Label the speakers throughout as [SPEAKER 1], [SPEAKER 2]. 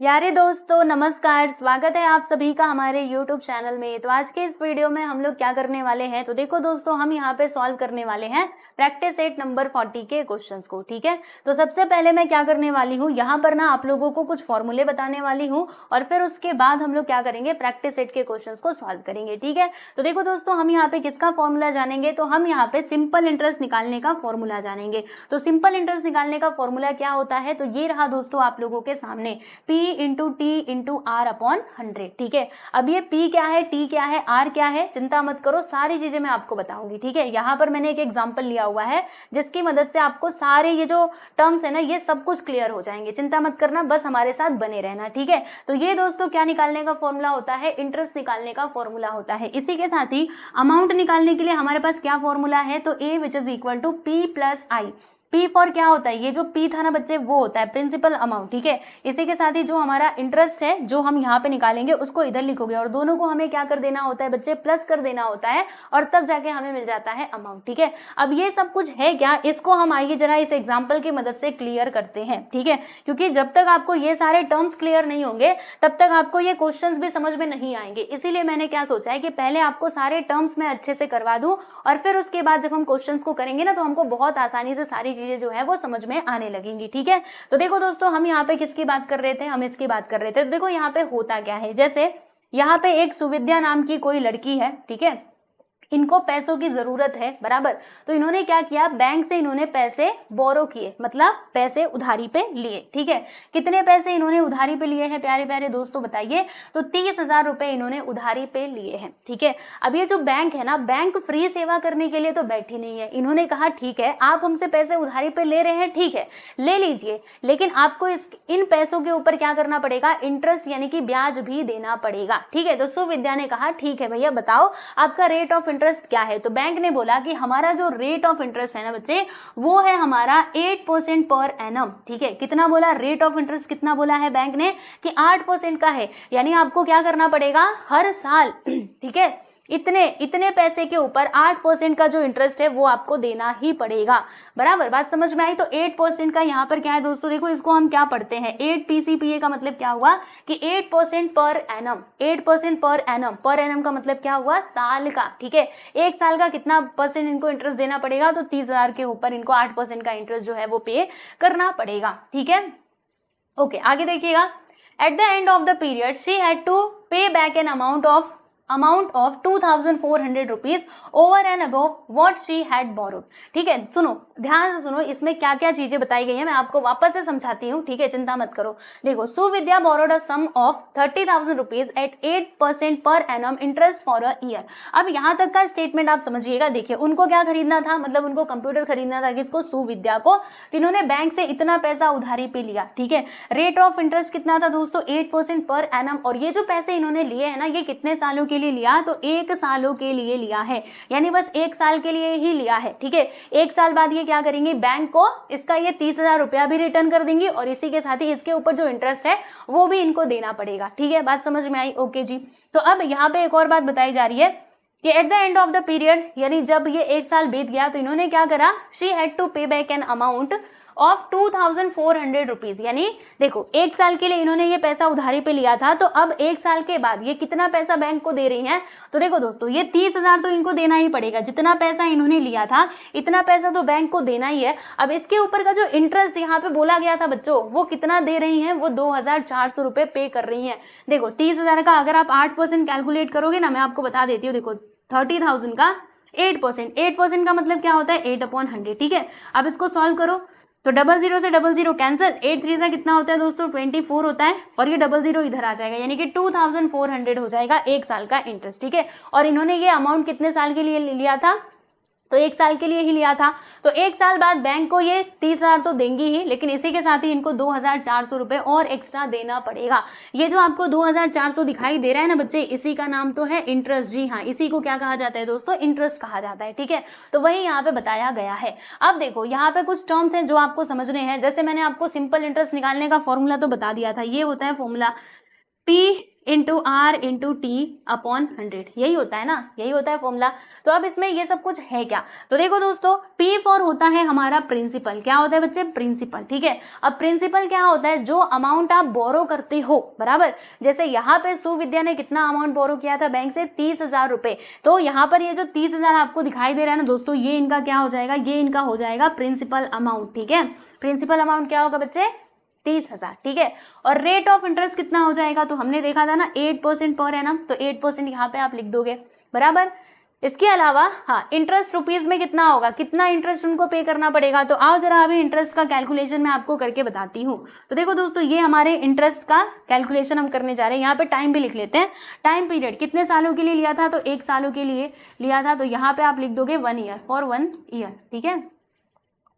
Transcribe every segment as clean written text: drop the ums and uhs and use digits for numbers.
[SPEAKER 1] प्यारे दोस्तों नमस्कार, स्वागत है आप सभी का हमारे YouTube चैनल में। तो आज के इस वीडियो में हम लोग क्या करने वाले हैं, तो देखो दोस्तों हम यहाँ पे सॉल्व करने वाले हैं प्रैक्टिस 8 नंबर 40 के क्वेश्चंस को। ठीक है, तो सबसे पहले मैं क्या करने वाली हूँ, यहाँ पर ना आप लोगों को कुछ फॉर्मूले बताने वाली हूँ और फिर उसके बाद हम लोग क्या करेंगे, प्रैक्टिस 8 के क्वेश्चंस को सॉल्व करेंगे। ठीक है, तो देखो दोस्तों हम यहाँ पे किसका फॉर्मूला जानेंगे, तो हम यहाँ पे सिंपल इंटरेस्ट निकालने का फॉर्मूला जानेंगे। तो सिंपल इंटरेस्ट निकालने का फॉर्मूला क्या होता है, तो ये रहा दोस्तों आप लोगों के सामने, P into T into R upon 100। ठीक है, अब ये P क्या है, T क्या है, R क्या है, चिंता मत करो, सारी चीजें मैं आपको बताऊंगी। ठीक है, यहाँ पर मैंने एक एग्जांपल लिया हुआ है जिसकी मदद से आपको सारे ये जो टर्म्स है ना ये सब कुछ क्लियर हो जाएंगे। चिंता मत करना, बस हमारे साथ बने रहना। ठीक है, तो ये दोस्तों क्या निकालने का फॉर्मूला होता है, इंटरेस्ट निकालने का फॉर्मूला होता है। इसी के साथ ही अमाउंट निकालने के लिए हमारे पास क्या फॉर्मूला है, तो A which is equal to P plus I. P for क्या होता है, ये जो P था ना बच्चे वो होता है प्रिंसिपल अमाउंट। ठीक है, इसी के साथ ही जो हमारा इंटरेस्ट है जो हम यहाँ पे निकालेंगे उसको इधर लिखोगे और दोनों को हमें क्या कर देना होता है बच्चे, प्लस कर देना होता है और तब जाके हमें मिल जाता है अमाउंट। ठीक है, अब ये सब कुछ है क्या, इसको हम आइए जरा इस एग्जाम्पल की मदद से क्लियर करते हैं। ठीक है, क्योंकि जब तक आपको ये सारे टर्म्स क्लियर नहीं होंगे तब तक आपको ये क्वेश्चंस भी समझ में नहीं आएंगे। इसीलिए मैंने क्या सोचा है कि पहले आपको सारे टर्म्स में अच्छे से करवा दूं और फिर उसके बाद जब हम क्वेश्चंस को करेंगे ना तो हमको बहुत आसानी से सारी चीजें जो है वो समझ में आने लगेंगी। ठीक है, तो देखो दोस्तों हम यहाँ पे किसकी बात कर रहे थे, हम इसकी बात कर रहे थे। तो देखो यहाँ पे होता क्या है, जैसे यहाँ पे एक सुविद्या नाम की कोई लड़की है। ठीक है, इनको पैसों की जरूरत है बराबर, तो इन्होंने क्या किया, बैंक से इन्होंने पैसे बोरो किए, मतलब पैसे उधारी पे लिए। ठीक है, कितने पैसे इन्होंने उधारी पे लिए हैं प्यारे प्यारे दोस्तों बताइए, तो 30,000 रुपए इन्होंने उधारी पे लिए हैं। ठीक है, अब ये जो बैंक है ना, बैंक फ्री सेवा करने के लिए तो बैठी नहीं है। इन्होंने कहा ठीक है आप हमसे पैसे उधारी पे ले रहे हैं, ठीक है ले लीजिए, लेकिन आपको इन पैसों के ऊपर क्या करना पड़ेगा, इंटरेस्ट यानी कि ब्याज भी देना पड़ेगा। ठीक है, तो सुविद्या ने कहा ठीक है भैया बताओ आपका रेट ऑफ इंटरेस्ट क्या है, तो बैंक ने बोला कि हमारा जो रेट ऑफ इंटरेस्ट है ना बच्चे वो है हमारा 8% पर एनम। ठीक है, कितना बोला, रेट ऑफ इंटरेस्ट कितना बोला है बैंक ने कि 8% का है, यानी आपको क्या करना पड़ेगा हर साल ठीक है इतने पैसे के ऊपर 8% का जो इंटरेस्ट है वो आपको देना ही पड़ेगा। बराबर, बात समझ में आई। तो 8% का यहाँ पर क्या है दोस्तों, देखो इसको हम क्या पढ़ते हैं, 8 PCPA का मतलब क्या हुआ कि 8% per annum, 8% per annum, per annum का मतलब क्या हुआ, साल का। ठीक है, एक साल का कितना परसेंट इनको इंटरेस्ट देना पड़ेगा, तो 30,000 के ऊपर इनको 8% का इंटरेस्ट जो है वो पे करना पड़ेगा। ठीक है, ओके आगे देखिएगा, at the end of the period she had to pay back an amount of 2,400 rupees over and above what she had borrowed. ठीक है, सुनो ध्यान से सुनो, इसमें क्या क्या चीजें बताई गई है मैं आपको वापस से समझाती हूँ। ठीक है, चिंता मत करो। देखो, Suvidya borrowed a sum of 30,000 rupees at 8% per annum interest for a year. अब यहाँ तक का स्टेटमेंट आप समझिएगा। देखिए उनको क्या खरीदना था, मतलब उनको कंप्यूटर खरीदना था, किसको, सुविद्या को। तो इन्होंने बैंक से इतना पैसा उधारी पे लिया। ठीक है, रेट ऑफ इंटरेस्ट कितना था दोस्तों, 8% पर एनम, और ये जो पैसे इन्होंने लिए है ना ये कितने सालों के लिए लिया, तो 1 सालों के लिए लिया है, यानी बस 1 साल के लिए ही लिया है। ठीक है, 1 साल बाद ये क्या करेंगे, बैंक को इसका ये 30,000 रुपया भी रिटर्न कर देंगे और इसी के साथ ही इसके ऊपर जो इंटरेस्ट है वो भी इनको देना पड़ेगा। ठीक है, बात समझ में आई। ओके जी, तो अब यहाँ पे एक और बात बताई जा रही है कि eight the end of the period, यानी जब ये 1 साल बीत गया तो इन्होंने क्या करा, she had to pay back an amount of 2,400 rupees, यानी देखो 1 साल के लिए इन्होंने ये पैसा उधारी पे लिया था, तो अब 1 साल के बाद ये कितना पैसा बैंक को दे रही हैं, तो देखो दोस्तों ये 30,000 तो इनको देना ही पड़ेगा, जितना पैसा इन्होंने लिया था इतना पैसा तो बैंक को देना ही है। अब इसके ऊपर का जो इंटरेस्ट यहाँ पे बोला गया था बच्चों, वो कितना दे रही हैं, वो 2,400 रुपए पे कर रही हैं। देखो 30,000 का अगर आप 8% कैलकुलेट करोगे ना, मैं आपको बता देती हूँ, देखो 30,000 का 8% का मतलब क्या होता है, 8/100। ठीक है, अब इसको सॉल्व करो तो 00 से 00 कैंसिल, 8 3 कितना होता है दोस्तों, 24 होता है, और ये 00 इधर आ जाएगा, यानी कि 2,400 हो जाएगा 1 साल का इंटरेस्ट। ठीक है, और इन्होंने ये अमाउंट कितने साल के लिए लिया था, तो 1 साल के लिए ही लिया था। तो 1 साल बाद बैंक को ये 30,000 तो देंगी ही, लेकिन इसी के साथ ही इनको 2,400 रुपए और एक्स्ट्रा देना पड़ेगा। ये जो आपको 2,400 दिखाई दे रहा है ना बच्चे, इसी का नाम तो है इंटरेस्ट। जी हाँ, इसी को क्या कहा जाता है दोस्तों, इंटरेस्ट कहा जाता है। ठीक है, तो वही यहाँ पे बताया गया है। अब देखो यहाँ पे कुछ टर्म्स हैं जो आपको समझने हैं। जैसे मैंने आपको सिंपल इंटरेस्ट निकालने का फॉर्मूला तो बता दिया था, ये होता है formula P into R into T upon 100, यही होता है ना, यही होता है फॉर्मूला। तो अब इसमें ये सब कुछ है क्या, तो देखो दोस्तों P4 होता है हमारा प्रिंसिपल। क्या होता है बच्चे, प्रिंसिपल, ठीक है। अब प्रिंसिपल क्या होता है, जो अमाउंट आप बोरो करते हो, बराबर। जैसे यहाँ पे सुविद्या ने कितना अमाउंट बोरो किया था बैंक से, 30,000 रुपए। तो यहाँ पर ये जो 30,000 आपको दिखाई दे रहा है ना दोस्तों, ये इनका क्या हो जाएगा, ये इनका हो जाएगा प्रिंसिपल अमाउंट, ठीक है। प्रिंसिपल अमाउंट क्या होगा बच्चे, 30,000, ठीक है। और रेट ऑफ इंटरेस्ट कितना हो जाएगा, तो हमने देखा था ना 8% पर एनम, तो 8% यहाँ पे आप लिख दोगे, बराबर। इसके अलावा हाँ, इंटरेस्ट रुपीज में कितना होगा, कितना इंटरेस्ट उनको पे करना पड़ेगा। तो आओ जरा अभी इंटरेस्ट का कैलकुलेशन मैं आपको करके बताती हूँ। तो देखो दोस्तों, ये हमारे इंटरेस्ट का कैलकुलेशन हम करने जा रहे हैं। यहाँ पे टाइम भी लिख लेते हैं, टाइम पीरियड कितने सालों के लिए लिया था, तो 1 सालों के लिए लिया था। तो यहाँ पे आप लिख दोगे 1 ईयर, फॉर 1 ईयर, ठीक है।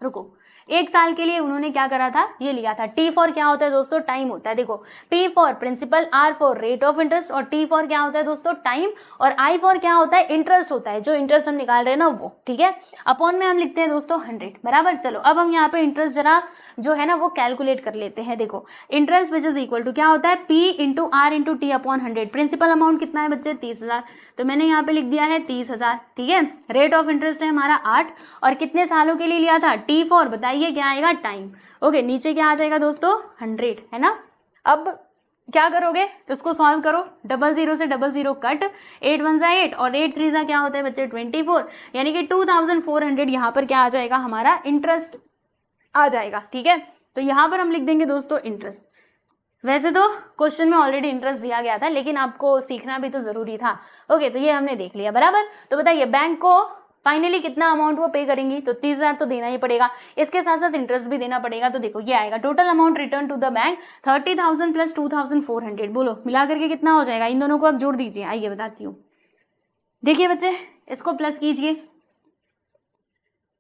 [SPEAKER 1] रुको, 1 साल के लिए उन्होंने क्या करा था, ये लिया था। T4 क्या होता है दोस्तों, टाइम होता है। देखो P for principal, R for rate of interest, और T4 क्या होता है दोस्तों, टाइम, और I फॉर क्या होता है, इंटरेस्ट होता है, जो इंटरेस्ट हम निकाल रहे हैं ना वो, ठीक है। अपॉन में हम लिखते हैं दोस्तों 100, बराबर। चलो अब हम यहाँ पे इंटरेस्ट जरा जो है ना वो कैलकुलेट कर लेते हैं। देखो interest which is equal to क्या होता है, P into R into T upon 100। Principal amount कितना है बच्चे, 30,000, तो मैंने यहाँ पे लिख दिया है 30,000, ठीक है। रेट ऑफ इंटरेस्ट है हमारा 8, और कितने सालों के लिए लिया था, T4 बताइए क्या आएगा, टाइम। ओके, नीचे क्या आ जाएगा दोस्तों, 100, है ना। अब क्या करोगे, तो इसको सॉल्व करो, 00 से 00 कट, 8 1 जा 8 और 8 3 जा क्या होता है बच्चे 24, यानी कि 2400 यहाँ पर क्या आ जाएगा, हमारा इंटरेस्ट आ जाएगा, ठीक है। तो यहाँ पर हम लिख देंगे दोस्तों इंटरेस्ट। वैसे तो क्वेश्चन में ऑलरेडी इंटरेस्ट दिया गया था, लेकिन आपको सीखना भी तो जरूरी था। ओके, तो ये हमने देख लिया, बराबर। तो बताइए बैंक को फाइनली कितना अमाउंट वो पे करेंगी, तो 30,000 तो देना ही पड़ेगा, इसके साथ साथ इंटरेस्ट भी देना पड़ेगा। तो देखो ये आएगा total amount return to the bank 30,000 plus 2,400। बोलो मिला करके कितना हो जाएगा, इन दोनों को आप जोड़ दीजिए, आइए बताती हूँ। देखिए बच्चे, इसको प्लस कीजिए,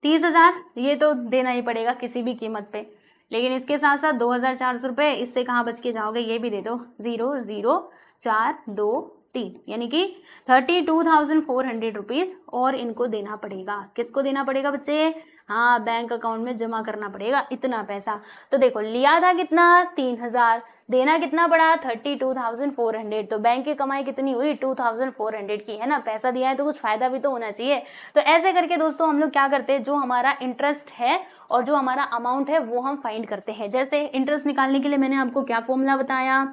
[SPEAKER 1] 30,000 ये तो देना ही पड़ेगा किसी भी कीमत पे, लेकिन इसके साथ साथ 2,400 रुपये, इससे कहाँ बच के जाओगे, ये भी दे दो, 0 0 4 2 3, यानी कि 32,400 रुपीज़ और इनको देना पड़ेगा। किसको देना पड़ेगा बच्चे, हाँ बैंक अकाउंट में जमा करना पड़ेगा इतना पैसा। तो देखो लिया था कितना, 3,000, देना कितना पड़ा, 32,400। तो बैंक की कमाई कितनी हुई, 2,400 की, है ना। पैसा दिया है तो कुछ फायदा भी तो होना चाहिए। तो ऐसे करके दोस्तों हम लोग क्या करते हैं, जो हमारा इंटरेस्ट है और जो हमारा अमाउंट है वो हम फाइंड करते हैं। जैसे इंटरेस्ट निकालने के लिए मैंने आपको क्या फॉर्मूला बताया,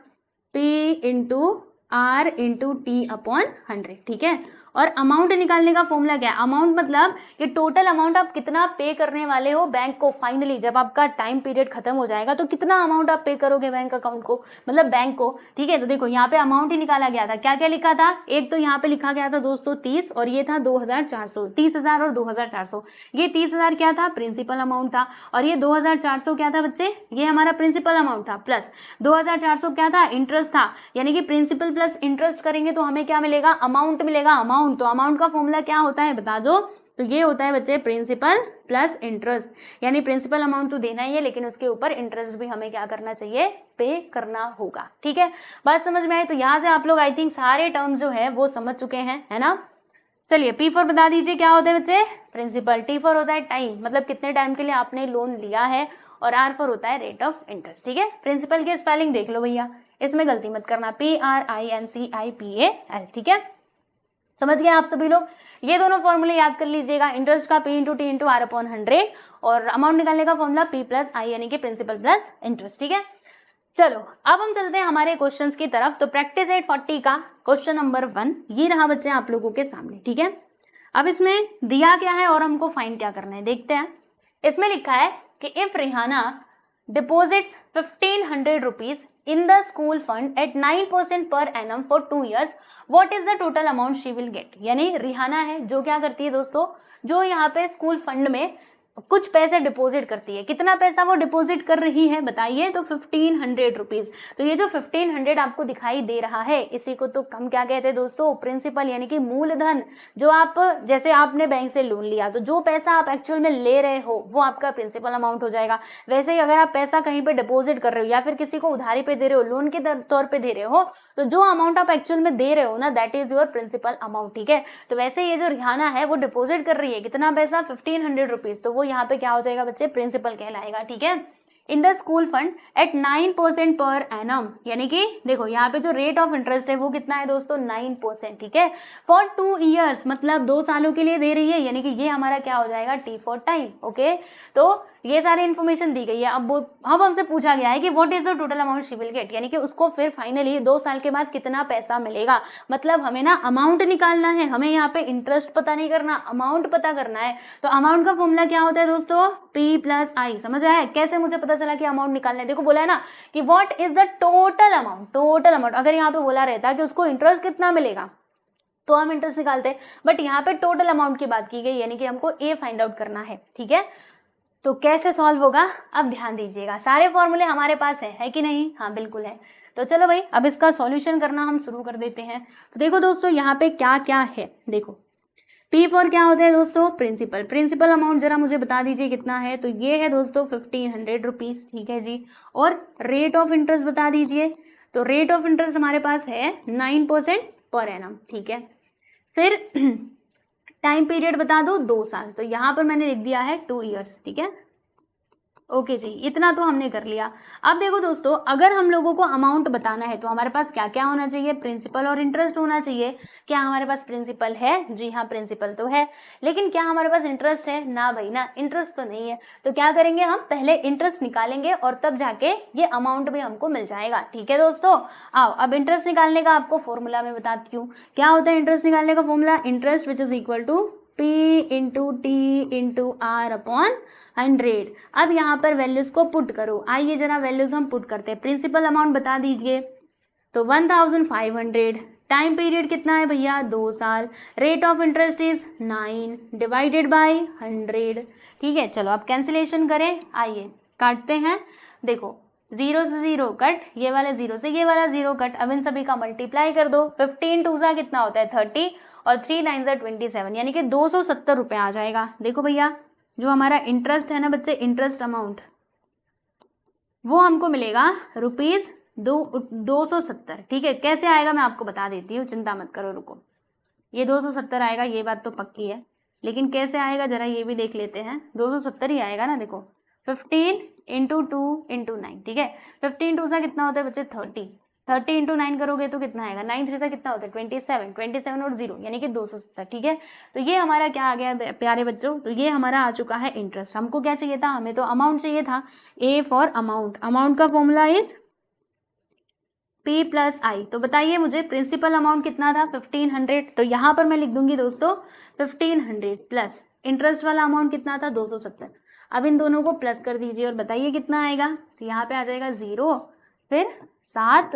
[SPEAKER 1] P into R into T upon 100, ठीक है। और अमाउंट निकालने का फॉर्मूला क्या है, अमाउंट मतलब कि टोटल अमाउंट आप कितना पे करने वाले हो बैंक को, फाइनली जब आपका टाइम पीरियड खत्म हो जाएगा तो कितना अमाउंट आप पे करोगे बैंक अकाउंट को, मतलब बैंक को, ठीक है। तो देखो यहाँ पे अमाउंट ही निकाला गया था, क्या क्या लिखा था, एक तो यहाँ पे लिखा गया था दोस्तों 30, और ये था 2,400, 30,000 और 2,400। ये 30,000 क्या था, प्रिंसिपल अमाउंट था, और ये 2,400 क्या था बच्चे, ये हमारा प्रिंसिपल अमाउंट था, प्लस 2,400 क्या था, इंटरेस्ट था। यानी कि प्रिंसिपल प्लस इंटरेस्ट करेंगे तो हमें क्या मिलेगा, अमाउंट मिलेगा, अमाउंट। तो अमाउंट का फॉर्मूला क्या होता है बता दो, तो ये होता है बच्चे प्रिंसिपल प्लस इंटरेस्ट, यानी प्रिंसिपल अमाउंट तो देना ही है, लेकिन उसके ऊपर इंटरेस्ट भी हमें क्या करना चाहिए, पे करना होगा, ठीक है। बात समझ में आई, तो यहाँ से आप लोग आई थिंक सारे टर्म्स जो है वो समझ चुके हैं, है ना। चलिए P4 बता दीजिए क्या होता है बच्चे, प्रिंसिपल। T4 होता है टाइम, मतलब कितने टाइम के लिए आपने लोन लिया है, और R4 होता है रेट ऑफ इंटरेस्ट, ठीक है। प्रिंसिपल की स्पेलिंग देख लो भैया, इसमें गलती मत करना, PRINCIPAL, ठीक है। समझ गए आप सभी लोग, ये दोनों फॉर्मूले याद कर लीजिएगा, इंटरेस्ट का P into T into R upon 100, और अमाउंट निकालने का फॉर्मूला P प्लस आई, यानी कि प्रिंसिपल प्लस इंटरेस्ट, ठीक है। चलो अब हम चलते हैं हमारे क्वेश्चंस की तरफ। तो प्रैक्टिस 840 का क्वेश्चन नंबर 1 ये रहा बच्चे आप लोगों के सामने, ठीक है। अब इसमें दिया क्या है और हमको फाइंड क्या करना है, देखते हैं। इसमें लिखा है कि if Rihanna deposits 1,500 rupees in the school fund at 9% per annum for 2 years, what is the total amount she will get। यानी रिहाना है जो क्या करती है दोस्तों, जो यहाँ पे स्कूल फंड में कुछ पैसे डिपॉजिट करती है। कितना पैसा वो डिपॉजिट कर रही है बताइए, तो 1,500 रुपीज। तो ये जो 1,500 आपको दिखाई दे रहा है, इसी को तो हम क्या कहते हैं दोस्तों, प्रिंसिपल, यानी कि मूलधन। जो आप, जैसे आपने बैंक से लोन लिया तो जो पैसा आप एक्चुअल में ले रहे हो वो आपका प्रिंसिपल अमाउंट हो जाएगा। वैसे ही अगर आप पैसा कहीं पे डिपॉजिट कर रहे हो या फिर किसी को उधारी पे दे रहे हो, लोन के तौर पे दे रहे हो, तो जो अमाउंट आप एक्चुअल में दे रहे हो ना, that is your principal amount, ठीक है। तो वैसे ये जो रिहाना है वो डिपॉजिट कर रही है कितना पैसा, 1,500 रुपीज, तो वो यहाँ पे क्या हो जाएगा बच्चे, प्रिंसिपल कहलाएगा, ठीक है। In the school fund eight 9% per annum, यानी कि देखो यहाँ पे जो रेट ऑफ इंटरेस्ट है वो कितना है दोस्तों 9%, ठीक है। फॉर 2 ईयर्स मतलब 2 सालों के लिए दे रही है, यानी कि ये हमारा क्या हो जाएगा टी फॉर टाइम, ओके। तो ये सारी इन्फॉर्मेशन दी गई है। अब हमसे पूछा गया है कि what is the total amount she will get, यानी कि उसको फिर फाइनली 2 साल के बाद कितना पैसा मिलेगा। मतलब हमें ना अमाउंट निकालना है, हमें यहाँ पे इंटरेस्ट पता नहीं करना, अमाउंट पता करना है। तो अमाउंट का फॉर्मूला क्या होता है दोस्तों, P प्लस आई। समझ आया कैसे मुझे पता चला कि अमाउंट निकालना है? देखो बोला है ना कि what is the total amount, total amount. अगर यहाँ पे बोला रहता कि उसको इंटरेस्ट कितना मिलेगा तो हम इंटरेस्ट निकालते, बट यहाँ पे टोटल अमाउंट की बात की गई, यानी कि हमको ए फाइंड आउट करना है, ठीक है। तो कैसे सॉल्व होगा, अब ध्यान दीजिएगा। सारे फॉर्मूले हमारे पास है कि नहीं? हाँ बिल्कुल है। तो चलो भाई अब इसका सॉल्यूशन करना हम शुरू कर देते हैं। तो देखो दोस्तों यहाँ पे क्या क्या है, देखो P फॉर क्या होता है दोस्तों, प्रिंसिपल। प्रिंसिपल अमाउंट जरा मुझे बता दीजिए कितना है। तो ये है दोस्तों 1500 रुपीज, ठीक है जी। और रेट ऑफ इंटरेस्ट बता दीजिए। तो रेट ऑफ इंटरेस्ट हमारे पास है 9% पर एनम, ठीक है। फिर टाइम पीरियड बता दो 2 साल, तो यहाँ पर मैंने लिख दिया है 2 ईयर्स, ठीक है। ओके जी, इतना तो हमने कर लिया। अब देखो दोस्तों अगर हम लोगों को अमाउंट बताना है तो हमारे पास क्या क्या होना चाहिए, प्रिंसिपल और इंटरेस्ट होना चाहिए। क्या हमारे पास प्रिंसिपल है? जी हाँ प्रिंसिपल तो है, लेकिन क्या हमारे पास इंटरेस्ट है? ना भाई ना, इंटरेस्ट तो नहीं है। तो क्या करेंगे, हम पहले इंटरेस्ट निकालेंगे और तब जाके ये अमाउंट भी हमको मिल जाएगा, ठीक है दोस्तों। आओ अब इंटरेस्ट निकालने का आपको फॉर्मूला मैं बताती हूँ। क्या होता है इंटरेस्ट निकालने का formula, interest which is equal to P into T into R upon 100। अब यहाँ पर वैल्यूज को पुट करो, आइए जरा वैल्यूज हम पुट करते हैं। प्रिंसिपल अमाउंट बता दीजिए, तो 1500। टाइम पीरियड कितना है भैया, 2 साल। Rate of interest is 9 divided by 100, ठीक है। चलो अब कैंसिलेशन करें, आइए काटते हैं। देखो 0 से 0 कट, ये वाला 0 से ये वाला 0 कट। अब इन सभी का मल्टीप्लाई कर दो। 15 टू सा कितना होता है 30 और 3 9 सा 27, यानी कि 270 रुपये आ जाएगा। देखो भैया जो हमारा इंटरेस्ट है ना बच्चे, इंटरेस्ट अमाउंट वो हमको मिलेगा रुपीज 270, ठीक है। कैसे आएगा मैं आपको बता देती हूँ, चिंता मत करो, रुको। ये 270 आएगा, ये बात तो पक्की है, लेकिन कैसे आएगा जरा ये भी देख लेते हैं। 270 ही आएगा ना, देखो 15 इंटू 2 इंटू 9, ठीक है। 15 टू सा कितना होता है बच्चे 30 इंटू 9 करोगे तो कितना आएगा, 9 3 सा कितना होता है 27 और 0 यानी कि 270, ठीक है। तो ये हमारा क्या आ गया प्यारे बच्चों, तो ये हमारा आ चुका है इंटरेस्ट। हमको क्या चाहिए था, हमें तो अमाउंट चाहिए था। ए फॉर अमाउंट, अमाउंट का फॉर्मूला इज P प्लस आई। तो बताइए मुझे प्रिंसिपल अमाउंट कितना था 1500, तो यहाँ पर मैं लिख दूंगी दोस्तों 1500 प्लस इंटरेस्ट वाला अमाउंट कितना था 270। अब इन दोनों को प्लस कर दीजिए और बताइए कितना आएगा। तो यहाँ पे आ जाएगा 0, फिर 7,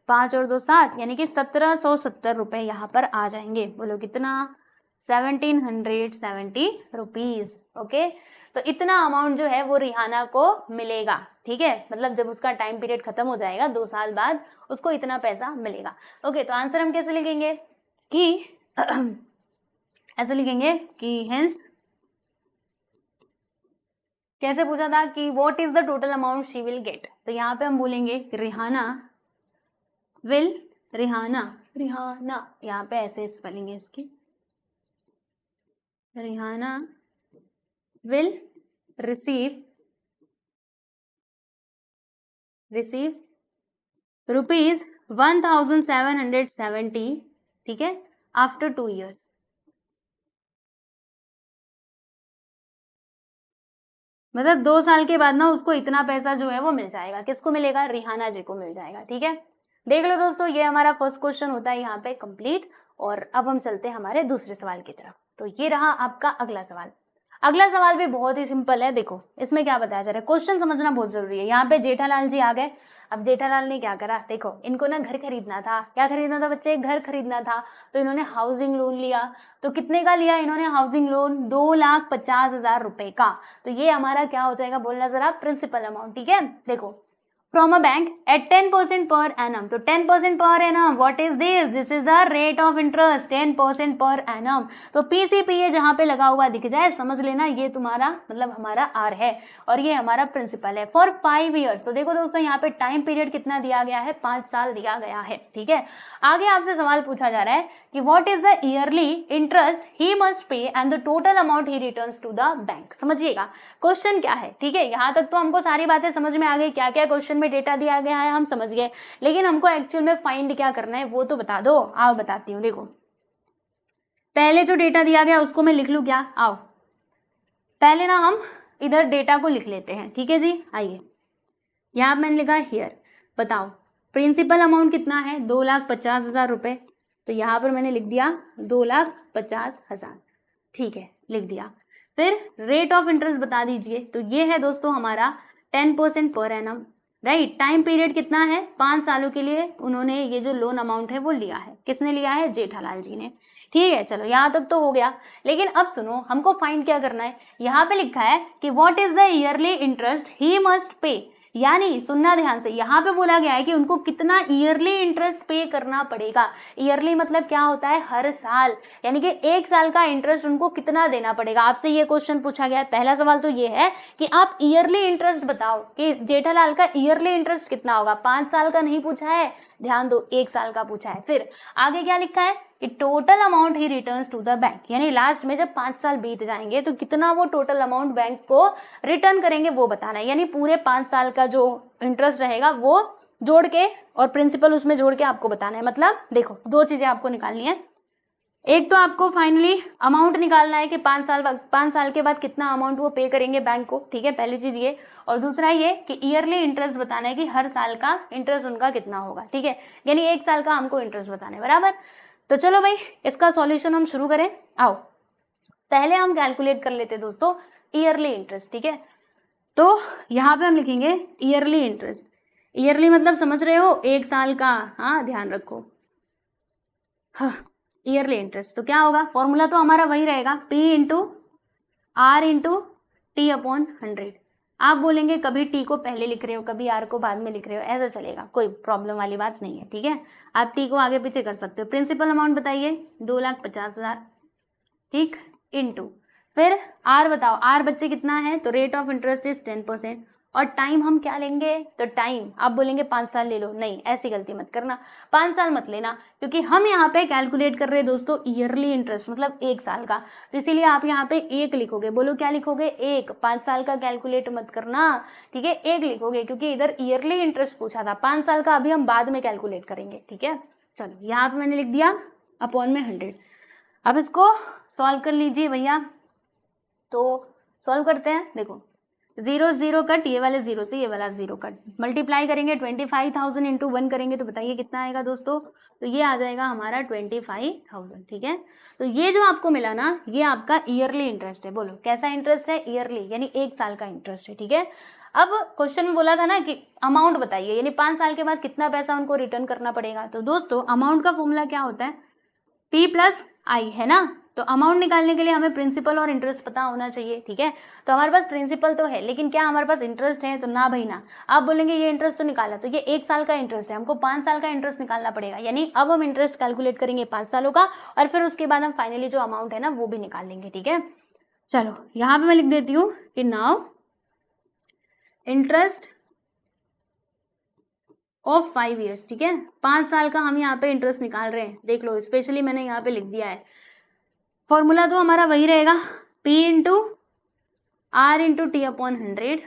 [SPEAKER 1] 5 और 2 7, यानी कि 1770 रुपये यहाँ पर आ जाएंगे। बोलो कितना, 1770 रुपीज, ओके। तो इतना अमाउंट जो है वो रिहाना को मिलेगा, ठीक है। मतलब जब उसका टाइम पीरियड खत्म हो जाएगा 2 साल बाद उसको इतना पैसा मिलेगा, ओके। तो आंसर हम कैसे लिखेंगे कि ऐसे लिखेंगे कि हेंस, कैसे पूछा था कि what is the total amount she will get, तो यहाँ पे हम बोलेंगे रिहाना विल, रिहाना यहाँ पे ऐसे स्पेलिंग है इसकी, रिहाना विल रिसीव रुपीज 1770, ठीक है, आफ्टर 2 ईयर्स। मतलब 2 साल के बाद ना उसको इतना पैसा जो है वो मिल जाएगा। किसको मिलेगा, रिहाना जी को मिल जाएगा, ठीक है। देख लो दोस्तों ये हमारा फर्स्ट क्वेश्चन होता है यहाँ पे कंप्लीट। और अब हम चलते हैं हमारे दूसरे सवाल की तरफ। तो ये रहा आपका अगला सवाल। अगला सवाल भी बहुत ही सिंपल है। देखो इसमें क्या बताया जा रहा है, क्वेश्चन समझना बहुत जरूरी है। यहाँ पे जेठालाल जी आ गए। अब जेठालाल ने क्या करा, देखो इनको ना घर खरीदना था। क्या खरीदना था बच्चे, घर खरीदना था। तो इन्होंने हाउसिंग लोन लिया। तो कितने का लिया इन्होंने हाउसिंग लोन, 2,50,000 रुपए का। तो ये हमारा क्या हो जाएगा, बोलना जरा, प्रिंसिपल अमाउंट, ठीक है। देखो from a bank at 10% per annum. तो 10% per annum, what is this? This is the rate of interest, 10% per annum. तो PCPA जहाँ पे लगा हुआ दिख जाए समझ लेना ये तुम्हारा मतलब हमारा R है और ये हमारा प्रिंसिपल है फॉर 5 years. तो देखो दोस्तों यहाँ पे टाइम पीरियड कितना दिया गया है, 5 साल दिया गया है, ठीक है। आगे आपसे सवाल पूछा जा रहा है कि what is the yearly interest he must pay and the total amount he returns to the bank. समझिएगा क्वेश्चन क्या है, ठीक है। यहाँ तक तो हमको सारी बातें समझ में आ गई, क्या क्या क्वेश्चन में डेटा दिया गया है हम समझ गए, लेकिन हमको एक्चुअल में फाइंड क्या करना है वो तो बता दो। आओ बताती हूँ। देखो पहले जो डेटा दिया गया उसको मैं लिख लूँ क्या? आओ पहले ना हम इधर डेटा को लिख लेते हैं, ठीक है जी। आइए यहाँ मैंने लिखा हियर, बताओ प्रिंसिपल अमाउंट कितना है? 2,50,000 रुपए। तो यहाँ पर मैंने लिख दिया 2,50,000, ठीक है लिख दिया। फिर रेट ऑफ इंटरेस्ट बता दीजिए। तो ये है दोस्तों हमारा 10% per annum, right. Time period कितना है? 5 सालों के लिए उन्होंने ये जो लोन अमाउंट है वो लिया है। किसने लिया है? जेठालाल जी ने, ठीक है। चलो यहाँ तक तो हो गया, लेकिन अब सुनो हमको फाइंड क्या करना है। यहाँ पे लिखा है कि what is the yearly interest he must pay, यानी सुनना ध्यान से, यहाँ पे बोला गया है कि उनको कितना ईयरली इंटरेस्ट पे करना पड़ेगा। ईयरली मतलब क्या होता है? हर साल, यानी कि 1 साल का इंटरेस्ट उनको कितना देना पड़ेगा। आपसे ये क्वेश्चन पूछा गया है। पहला सवाल तो ये है कि आप ईयरली इंटरेस्ट बताओ कि जेठालाल का ईयरली इंटरेस्ट कितना होगा। 5 साल का नहीं पूछा है, ध्यान दो, 1 साल का पूछा है। फिर आगे क्या लिखा है कि total amount he returns to the bank, यानी लास्ट में जब 5 साल बीत जाएंगे तो कितना वो टोटल अमाउंट बैंक को रिटर्न करेंगे वो बताना है। यानी पूरे 5 साल का जो इंटरेस्ट रहेगा वो जोड़ के और प्रिंसिपल उसमें जोड़ के आपको बताना है। मतलब देखो 2 चीजें आपको निकालनी है। एक तो आपको फाइनली अमाउंट निकालना है कि 5 साल के बाद कितना अमाउंट वो पे करेंगे बैंक को, ठीक है, पहली चीज ये। और दूसरा ये कि ईयरली इंटरेस्ट बताना है कि हर साल का इंटरेस्ट उनका कितना होगा, ठीक है, यानी 1 साल का हमको इंटरेस्ट बताना है, बराबर। तो चलो भाई इसका सॉल्यूशन हम शुरू करें। आओ पहले हम कैलकुलेट कर लेते दोस्तों ईयरली इंटरेस्ट, ठीक है। तो यहाँ पे हम लिखेंगे ईयरली इंटरेस्ट। ईयरली मतलब समझ रहे हो? 1 साल का, हाँ ध्यान रखो। हाँ ईयरली इंटरेस्ट तो क्या होगा? फॉर्मूला तो हमारा वही रहेगा, P into R into T upon 100। आप बोलेंगे कभी T को पहले लिख रहे हो, कभी R को बाद में लिख रहे हो, ऐसा चलेगा, कोई प्रॉब्लम वाली बात नहीं है, ठीक है। आप T को आगे पीछे कर सकते हो। प्रिंसिपल अमाउंट बताइए 2,50,000, ठीक, इंटू फिर R बताओ, R बच्चे कितना है? तो रेट ऑफ इंटरेस्ट इज 10%। और टाइम हम क्या लेंगे? तो टाइम आप बोलेंगे 5 साल ले लो, नहीं ऐसी गलती मत करना, 5 साल मत लेना, क्योंकि हम यहाँ पे कैलकुलेट कर रहे हैं दोस्तों ईयरली इंटरेस्ट मतलब 1 साल का। तो इसीलिए आप यहाँ पे 1 लिखोगे। बोलो क्या लिखोगे? 1। 5 साल का कैलकुलेट मत करना, ठीक है, 1 लिखोगे, क्योंकि इधर ईयरली इंटरेस्ट पूछा था। 5 साल का अभी हम बाद में कैलकुलेट करेंगे, ठीक है। चलो यहाँ पे मैंने लिख दिया अपॉन में 100। अब इसको सॉल्व कर लीजिए भैया। तो सॉल्व करते हैं। देखो 0 0 कट, ये वाले 0 से ये वाला 0 कट, मल्टीप्लाई करेंगे 25,000 इंटू 1 करेंगे तो बताइए कितना आएगा दोस्तों? तो ये आ जाएगा हमारा 25,000, ठीक है। तो ये जो आपको मिला ना ये आपका ईयरली इंटरेस्ट है। बोलो कैसा इंटरेस्ट है? ईयरली, यानी 1 साल का इंटरेस्ट है, ठीक है। अब क्वेश्चन में बोला था ना कि अमाउंट बताइए, यानी 5 साल के बाद कितना पैसा उनको रिटर्न करना पड़ेगा। तो दोस्तों अमाउंट का फॉर्मूला क्या होता है? P प्लस आई, है ना। तो अमाउंट निकालने के लिए हमें प्रिंसिपल और इंटरेस्ट पता होना चाहिए, ठीक है। तो हमारे पास प्रिंसिपल तो है, लेकिन क्या हमारे पास इंटरेस्ट है? तो ना भाई ना। आप बोलेंगे ये इंटरेस्ट तो निकाला, तो ये 1 साल का इंटरेस्ट है, हमको 5 साल का इंटरेस्ट निकालना पड़ेगा। यानी अब हम इंटरेस्ट कैलकुलेट करेंगे 5 सालों का, और फिर उसके बाद हम फाइनली जो अमाउंट है ना वो भी निकाल लेंगे, ठीक है। चलो यहाँ पे मैं लिख देती हूँ कि नाउ इंटरेस्ट ऑफ 5 years, ठीक है। 5 साल का हम यहाँ पे इंटरेस्ट निकाल रहे हैं। देख लो स्पेशली मैंने यहाँ पे लिख दिया है। फॉर्मूला तो हमारा वही रहेगा, P into R into T upon 100।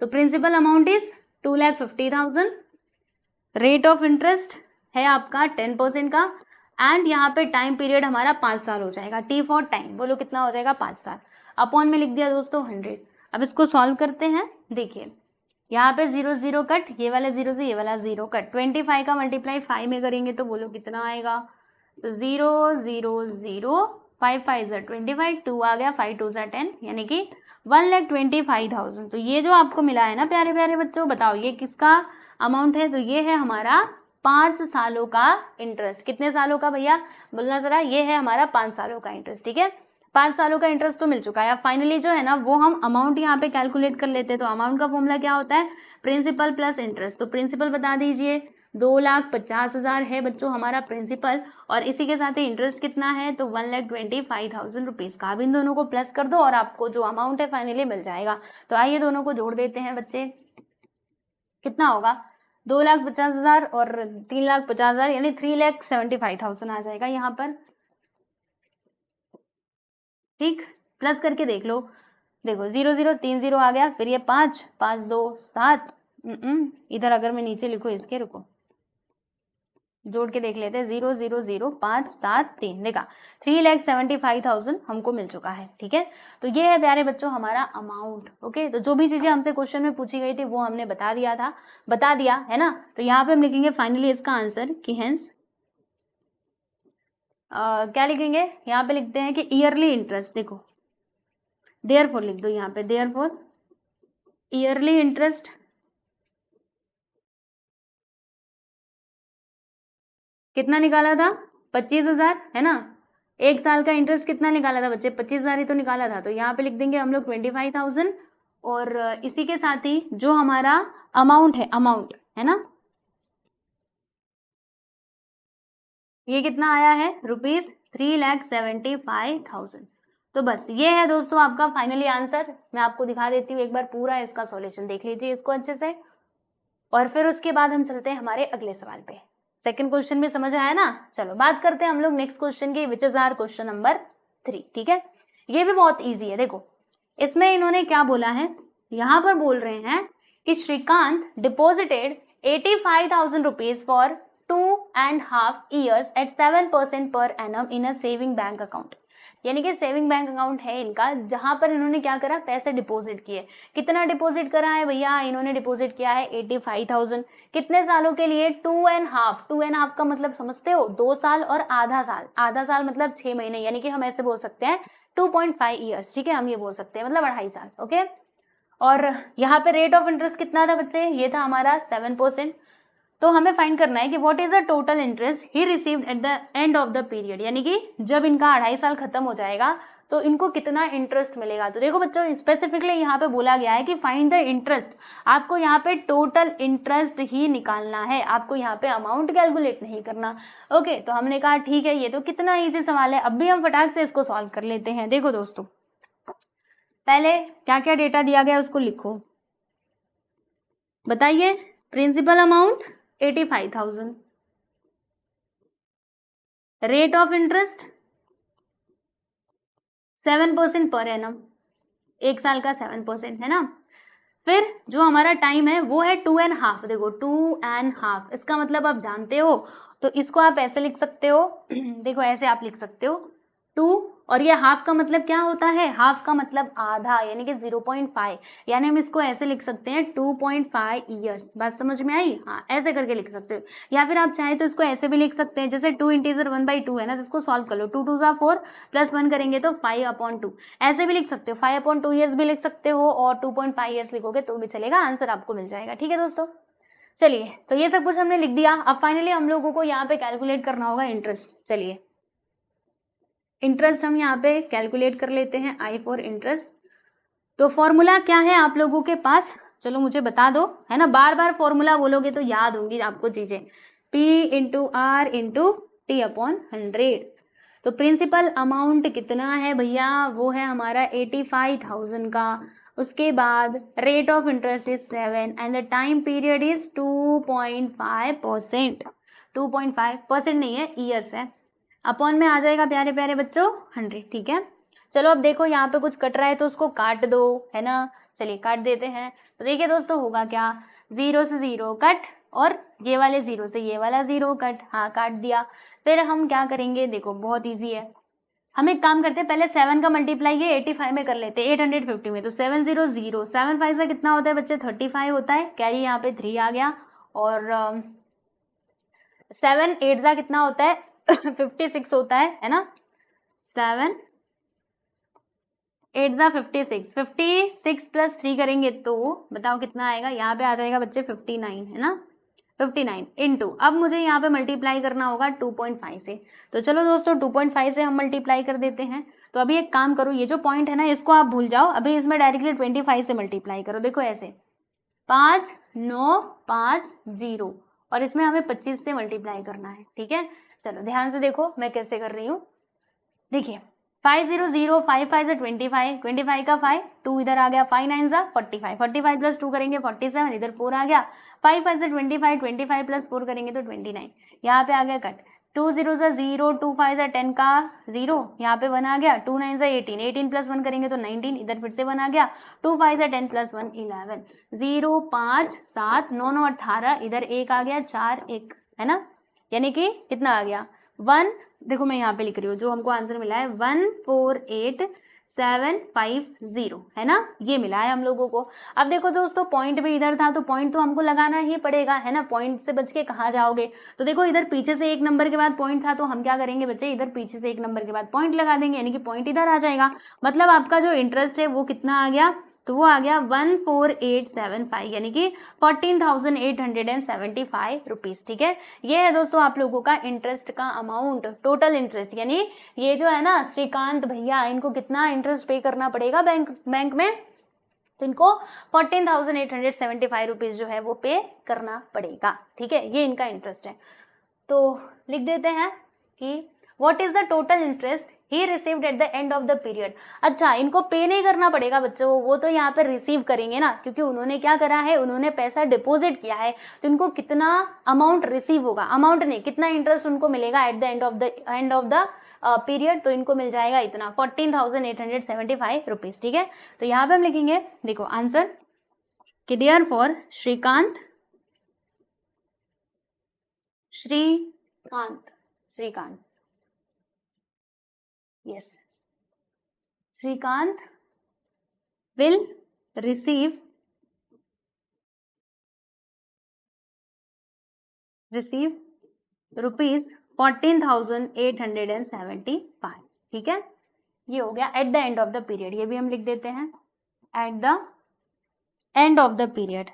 [SPEAKER 1] तो principal amount is 2,50,000। Rate of interest है आपका 10% का, एंड यहाँ पे टाइम पीरियड हमारा 5 साल हो जाएगा। T फॉर टाइम, बोलो कितना हो जाएगा? 5 साल। अपॉन में लिख दिया दोस्तों 100। अब इसको सॉल्व करते हैं। देखिए यहाँ पे 0 0 कट, ये वाला 0 से ये वाला 0 कट, 25 का मल्टीप्लाई 5 में करेंगे तो बोलो कितना आएगा? तो 0 0 0, 5 5 ज़ा 25, 2 आ गया, 5 2 ज़ा 10, यानी कि 1,25,000। तो ये जो आपको मिला है ना प्यारे प्यारे बच्चों, बताओ ये किसका अमाउंट है? तो ये है हमारा 5 सालों का इंटरेस्ट। कितने सालों का भैया? बोलना जरा। ये है हमारा 5 सालों का इंटरेस्ट, ठीक है। 5 सालों का इंटरेस्ट तो मिल चुका है। अब फाइनली जो है ना वो हम अमाउंट यहाँ पे कैलकुलेट कर लेते हैं। तो अमाउंट का फॉर्मूला क्या होता है, प्रिंसिपल प्लस इंटरेस्ट। तो प्रिंसिपल बता दीजिए 2,50,000 है बच्चों हमारा प्रिंसिपल, और इसी के साथ ही इंटरेस्ट कितना है, तो 1,25,000 रुपीज़ का। अब इन दोनों को प्लस कर दो और आपको जो अमाउंट है फाइनली मिल जाएगा। तो आइए दोनों को जोड़ देते हैं बच्चे, कितना होगा 2,50,000 और 3,50,000 यानी 3,75,000 आ जाएगा यहाँ पर। ठीक, प्लस करके देख लो, देखो 0 0 3 0 आ गया, फिर ये 5 5 2 7, इधर अगर मैं नीचे लिखूँ इसके, रुको जोड़ के देख लेते हैं, 0 0 0 5 7 3, देखा 3,75,000 हमको मिल चुका है। ठीक है, तो ये है प्यारे बच्चों हमारा अमाउंट। ओके, तो जो भी चीजें हमसे क्वेश्चन में पूछी गई थी वो हमने बता दिया है ना। तो यहाँ पे हम लिखेंगे फाइनली इसका आंसर कि हेंस क्या लिखेंगे, यहाँ पे लिखते हैं कि ईयरली इंटरेस्ट, देखो देयरफॉर लिख दो यहाँ पे, देयरफॉर ईयरली इंटरेस्ट कितना निकाला था, 25,000 है ना। एक साल का इंटरेस्ट कितना निकाला था बच्चे, 25,000 ही तो निकाला था। तो यहाँ पे लिख देंगे हम लोग 25,000, और इसी के साथ ही जो हमारा अमाउंट है ना, ये कितना आया है, ₹3,75,000। तो बस ये है दोस्तों आपका फाइनली आंसर। मैं आपको दिखा देती हूँ एक बार पूरा इसका सॉल्यूशन, देख लीजिए इसको अच्छे से, और फिर उसके बाद हम चलते हैं हमारे अगले सवाल पे। सेकंड क्वेश्चन भी समझ आया ना। चलो बात करते हैं हम लोग नेक्स्ट क्वेश्चन की, which is our question number 3। ठीक है, ये भी बहुत ईजी है। देखो इसमें इन्होंने क्या बोला है, यहाँ पर बोल रहे हैं कि Shrikant deposited 85,000 rupees for 2.5 years at 7% per annum in a saving bank account। यानी कि सेविंग बैंक अकाउंट है इनका, जहां पर इन्होंने क्या करा, पैसे डिपॉजिट किए। कितना डिपॉजिट करा है भैया, इन्होंने डिपॉजिट किया है 85,000। कितने सालों के लिए, 2.5 का मतलब समझते हो, 2 साल और आधा साल। आधा साल मतलब 6 महीने, यानी कि हम ऐसे बोल सकते हैं 2.5 ईयर्स। ठीक है, हम ये बोल सकते हैं मतलब 2.5 साल। ओके, और यहाँ पे रेट ऑफ इंटरेस्ट कितना था बच्चे, ये था हमारा 7%। तो हमें फाइंड करना है कि what is the total interest he received eight the end of the period, यानी कि जब इनका 2.5 साल खत्म हो जाएगा तो इनको कितना इंटरेस्ट मिलेगा। तो देखो बच्चों स्पेसिफिकली यहाँ पे बोला गया है कि फाइंड द इंटरेस्ट, आपको यहाँ पे टोटल इंटरेस्ट ही निकालना है, आपको यहाँ पे अमाउंट कैलकुलेट नहीं करना। ओके, तो हमने कहा ठीक है, ये तो कितना ईजी सवाल है, अब भी हम फटाक से इसको सॉल्व कर लेते हैं। देखो दोस्तों पहले क्या क्या डेटा दिया गया उसको लिखो, बताइए। Principal amount 85,000, rate of interest 7% per annum, एक साल का 7% है ना। फिर जो हमारा टाइम है वो है 2.5, देखो 2.5, इसका मतलब आप जानते हो, तो इसको आप ऐसे लिख सकते हो देखो ऐसे आप लिख सकते हो 2, और ये हाफ का मतलब क्या होता है, हाफ का मतलब आधा, यानी कि 0.5, यानी हम इसको ऐसे लिख सकते हैं 2.5 ईयर्स। बात समझ में आई, हाँ ऐसे करके लिख सकते हो। या फिर आप चाहे तो इसको ऐसे भी लिख सकते हैं, जैसे 2 इंटीजर 1/2 है ना, तो इसको सॉल्व कर लो, 2 2 4 प्लस 1 करेंगे तो 5/2, ऐसे भी लिख सकते हो, 5/2 ईयर्स भी लिख सकते हो, और 2.5 ईयर्स लिखोगे तो भी चलेगा, आंसर आपको मिल जाएगा। ठीक है दोस्तों, चलिए तो ये सब कुछ हमने लिख दिया। अब फाइनली हम लोगों को यहाँ पे कैलकुलेट करना होगा इंटरेस्ट। चलिए इंटरेस्ट हम यहाँ पे कैलकुलेट कर लेते हैं, आई फॉर इंटरेस्ट। तो फॉर्मूला क्या है आप लोगों के पास, चलो मुझे बता दो, है ना, बार बार फॉर्मूला बोलोगे तो याद होंगी आपको चीजें, P into R into T upon 100। तो प्रिंसिपल अमाउंट कितना है भैया, वो है हमारा 85,000 का। उसके बाद rate of interest is 7 and the time period is 2.5%। 2.5% नहीं है, ईयर्स है, अपॉन में आ जाएगा प्यारे प्यारे बच्चों 100। ठीक है, चलो अब देखो यहाँ पे कुछ कट रहा है तो उसको काट दो, है ना। चलिए काट देते हैं। तो देखिए दोस्तों होगा क्या, 0 से 0 कट, और ये वाले 0 से ये वाला 0 कट, हाँ काट दिया। फिर हम क्या करेंगे, देखो बहुत ईजी है, हम एक काम करते हैं, पहले 7 का मल्टीप्लाई ये 85 में कर लेते हैं, 850 में। तो 7 0 0, 7 5 का कितना होता है बच्चे, 35 होता है, कैरी यहाँ पे 3 आ गया, और 7 8 का कितना होता है 56 होता है ना। 7 8 जा 56, 56 प्लस 3 करेंगे तो बताओ कितना आएगा, यहाँ पे आ जाएगा बच्चे 59, है ना। 59 इंटू, अब मुझे यहाँ पे मल्टीप्लाई करना होगा 2.5 से। तो चलो दोस्तों 2.5 से हम मल्टीप्लाई कर देते हैं। तो अभी एक काम करो, ये जो पॉइंट है ना इसको आप भूल जाओ, अभी इसमें डायरेक्टली 25 से मल्टीप्लाई करो। देखो ऐसे 5 9 5 0 और इसमें हमें 25 से मल्टीप्लाई करना है, ठीक है। चलो ध्यान से देखो मैं कैसे कर रही हूँ। देखिए 5 0 0 5 5 से 25, 25 का 5 2 इधर आ गया, 5 9 सा 45, 45 प्लस 2 करेंगे 47, इधर 4 आ गया, 5 5 से 25, 25 प्लस 4 करेंगे तो 29, यहाँ पे आ गया कट। 2 0 सा 0, 2 5 सा 10 का 0, यहाँ पे 1 आ गया, 2 9 सा 18, 18 प्लस 1 करेंगे तो 19, इधर फिर से 1 आ गया, 2 5 सा 10 प्लस 1 11, 0 5 7 9 9 18, इधर 1 आ गया, 4 1 है ना, यानी कि कितना आ गया 1, देखो मैं यहाँ पे लिख रही हूँ जो हमको आंसर मिला है 148,750 है ना, ये मिला है हम लोगों को। अब देखो दोस्तों पॉइंट भी इधर था तो पॉइंट तो हमको लगाना ही पड़ेगा है ना, पॉइंट से बच के कहाँ जाओगे। तो देखो इधर पीछे से 1 नंबर के बाद पॉइंट था तो हम क्या करेंगे बच्चे, इधर पीछे से 1 नंबर के बाद पॉइंट लगा देंगे, यानी कि पॉइंट इधर आ जाएगा। मतलब आपका जो इंटरेस्ट है वो कितना आ गया, तो वो आ गया 14875 यानी कि 14,875 रुपीज, ठीक है। ये है दोस्तों आप लोगों का इंटरेस्ट का अमाउंट, टोटल इंटरेस्ट, यानी ये जो है ना श्रीकांत भैया इनको कितना इंटरेस्ट पे करना पड़ेगा बैंक में, तो इनको 14,875 रुपीज जो है वो पे करना पड़ेगा, ठीक है। ये इनका इंटरेस्ट है। तो लिख देते हैं कि What is the total interest he received at the end of the period। अच्छा इनको पे नहीं करना पड़ेगा बच्चों, वो तो यहाँ पे रिसीव करेंगे ना, क्योंकि उन्होंने क्या करा है, उन्होंने पैसा डिपॉजिट किया है, तो इनको कितना अमाउंट रिसीव होगा, अमाउंट नहीं कितना इंटरेस्ट उनको मिलेगा eight the end of the period, तो इनको मिल जाएगा इतना 14,875 रुपीज, ठीक है। तो यहाँ पे हम लिखेंगे देखो आंसर कि therefore Shrikant yes Shrikant will receive rupees 14,875, ठीक है। ये हो गया eight the end of the period, ये भी हम लिख देते हैं eight the end of the period.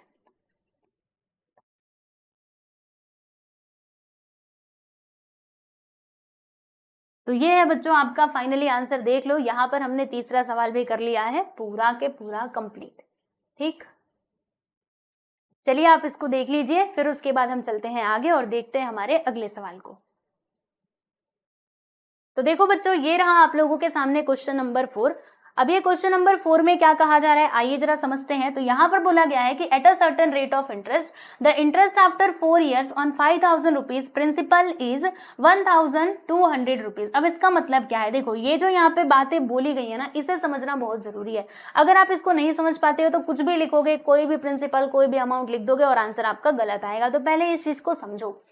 [SPEAKER 1] तो ये है बच्चों आपका फाइनली आंसर, देख लो यहाँ पर हमने तीसरा सवाल भी कर लिया है पूरा के पूरा कंप्लीट, ठीक। चलिए आप इसको देख लीजिए, फिर उसके बाद हम चलते हैं आगे और देखते हैं हमारे अगले सवाल को। तो देखो बच्चों ये रहा आप लोगों के सामने क्वेश्चन नंबर 4। अब ये क्वेश्चन नंबर 4 में क्या कहा जा रहा है आइए जरा समझते हैं। तो यहाँ पर बोला गया है कि at a certain rate of interest the interest after 4 years on 5,000 rupees principal is 1,200 rupees. अब इसका मतलब क्या है, देखो ये जो यहाँ पे बातें बोली गई है ना इसे समझना बहुत जरूरी है। अगर आप इसको नहीं समझ पाते हो तो कुछ भी लिखोगे, कोई भी प्रिंसिपल कोई भी अमाउंट लिख दोगे और आंसर आपका गलत आएगा। तो पहले इस चीज को समझो।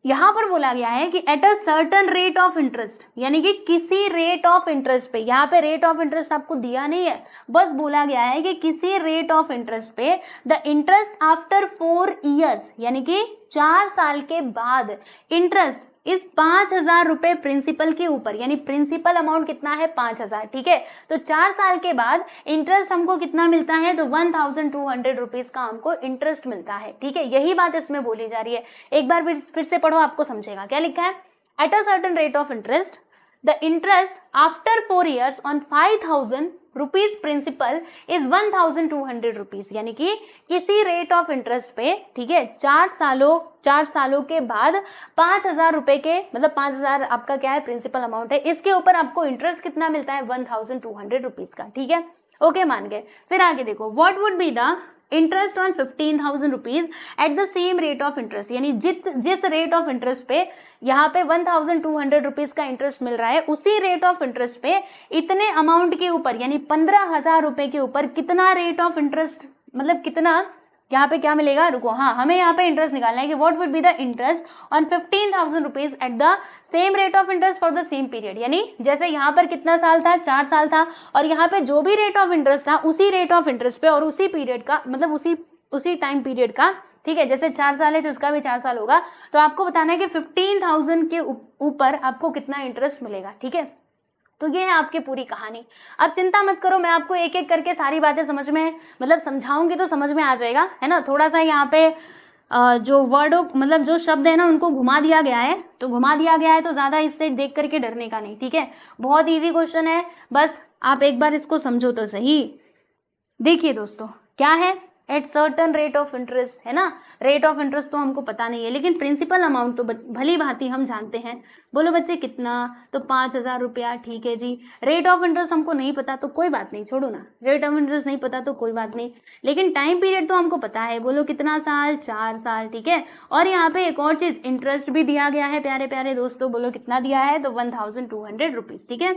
[SPEAKER 1] यहां पर बोला गया है कि at a certain rate of interest, यानी कि किसी रेट ऑफ इंटरेस्ट पे, यहाँ पे रेट ऑफ इंटरेस्ट आपको दिया नहीं है, बस बोला गया है कि किसी रेट ऑफ इंटरेस्ट पे द इंटरेस्ट आफ्टर 4 years यानी कि 4 साल के बाद इंटरेस्ट इस 5,000 रुपए प्रिंसिपल के ऊपर, यानी प्रिंसिपल अमाउंट कितना है 5,000, ठीक है। तो 4 साल के बाद इंटरेस्ट हमको कितना मिलता है, तो 1,200 रुपीज का हमको इंटरेस्ट मिलता है, ठीक है। यही बात इसमें बोली जा रही है। एक बार फिर से पढ़ो आपको समझेगा। क्या लिखा है, at a certain rate of interest the interest after 4 years on 5,000 rupees principal is 1,200 rupees, यानी कि किसी रेट ऑफ इंटरेस्ट पे, ठीक है, 4 सालों के बाद 5,000 रुपए के, मतलब 5,000 आपका क्या है प्रिंसिपल अमाउंट है, इसके ऊपर आपको इंटरेस्ट कितना मिलता है 1,200 रुपीज का, ठीक है। ओके मान गए। फिर आगे देखो what would be the interest on 15,000 rupees at the same rate of interest, यानी जिस रेट ऑफ इंटरेस्ट पे यहाँ पे 1,200 रुपीज का इंटरेस्ट मिल रहा है, उसी रेट ऑफ इंटरेस्ट पे इतने अमाउंट के ऊपर यानी 15,000 रुपए के ऊपर कितना रेट ऑफ इंटरेस्ट, मतलब कितना यहाँ पे क्या मिलेगा, रुको, हाँ हमें यहाँ पे इंटरेस्ट निकालना है कि what would be the interest on 15,000 rupees at the same rate of interest for the same period, यानी जैसे यहाँ पर कितना साल था 4 साल था, और यहाँ पे जो भी रेट ऑफ इंटरेस्ट था उसी रेट ऑफ इंटरेस्ट पे और उसी पीरियड का, मतलब उसी टाइम पीरियड का, ठीक है। जैसे 4 साल है तो उसका भी 4 साल होगा। तो आपको बताना है कि 15,000 के ऊपर आपको कितना इंटरेस्ट मिलेगा, ठीक है। तो ये है आपकी पूरी कहानी। अब चिंता मत करो, मैं आपको एक एक करके सारी बातें समझ में, मतलब समझाऊंगी तो समझ में आ जाएगा, है ना। थोड़ा सा यहाँ पे जो वर्डों मतलब जो शब्द है ना उनको घुमा दिया गया है, तो घुमा दिया गया है तो ज़्यादा इससे देख करके डरने का नहीं, ठीक है। बहुत इजी क्वेश्चन है, बस आप एक बार इसको समझो तो सही। देखिए दोस्तों क्या है, at certain rate of interest है ना, रेट ऑफ इंटरेस्ट तो हमको पता नहीं है, लेकिन प्रिंसिपल अमाउंट तो भली भांति हम जानते हैं। बोलो बच्चे कितना, तो 5,000 रुपया, ठीक है जी। रेट ऑफ इंटरेस्ट हमको नहीं पता तो कोई बात नहीं, छोड़ो ना, रेट ऑफ इंटरेस्ट नहीं पता तो कोई बात नहीं, लेकिन टाइम पीरियड तो हमको पता है। बोलो कितना साल, 4 साल, ठीक है। और यहाँ पे एक और चीज, इंटरेस्ट भी दिया गया है प्यारे प्यारे दोस्तों, बोलो कितना दिया है, तो 1,200 रुपीज, ठीक है।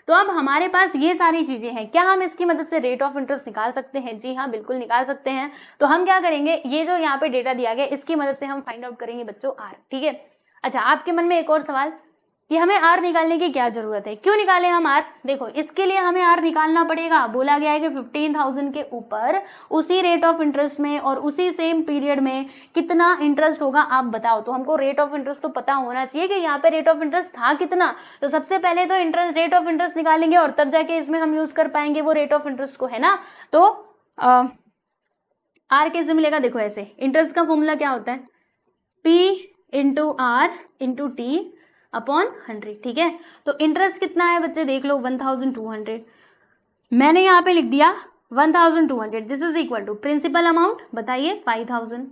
[SPEAKER 1] तो अब हमारे पास ये सारी चीजें हैं, क्या हम इसकी मदद से रेट ऑफ इंटरेस्ट निकाल सकते हैं? जी हाँ, बिल्कुल निकाल सकते हैं। तो हम क्या करेंगे, ये जो यहाँ पे डेटा दिया गया इसकी मदद से हम फाइंड आउट करेंगे बच्चों आर, ठीक है। अच्छा, आपके मन में एक और सवाल, कि हमें आर निकालने की क्या जरूरत है, क्यों निकालें हम आर? देखो इसके लिए हमें आर निकालना पड़ेगा, बोला गया है कि 15,000 के ऊपर उसी रेट ऑफ इंटरेस्ट में और उसी सेम पीरियड में कितना इंटरेस्ट होगा आप बताओ। तो हमको रेट ऑफ इंटरेस्ट तो पता होना चाहिए कि यहाँ पे रेट ऑफ इंटरेस्ट था कितना। तो सबसे पहले तो इंटरेस्ट, रेट ऑफ इंटरेस्ट निकालेंगे और तब जाके इसमें हम यूज कर पाएंगे वो रेट ऑफ इंटरेस्ट को, है ना। तो आर कैसे मिलेगा, देखो ऐसे, इंटरेस्ट का फॉर्मूला क्या होता है, P into R into T upon 100, ठीक है। तो इंटरेस्ट कितना है बच्चे देख लो, 1,200, मैंने यहाँ पे लिख दिया 1,200, this is equal to principal amount बताइए 5,000,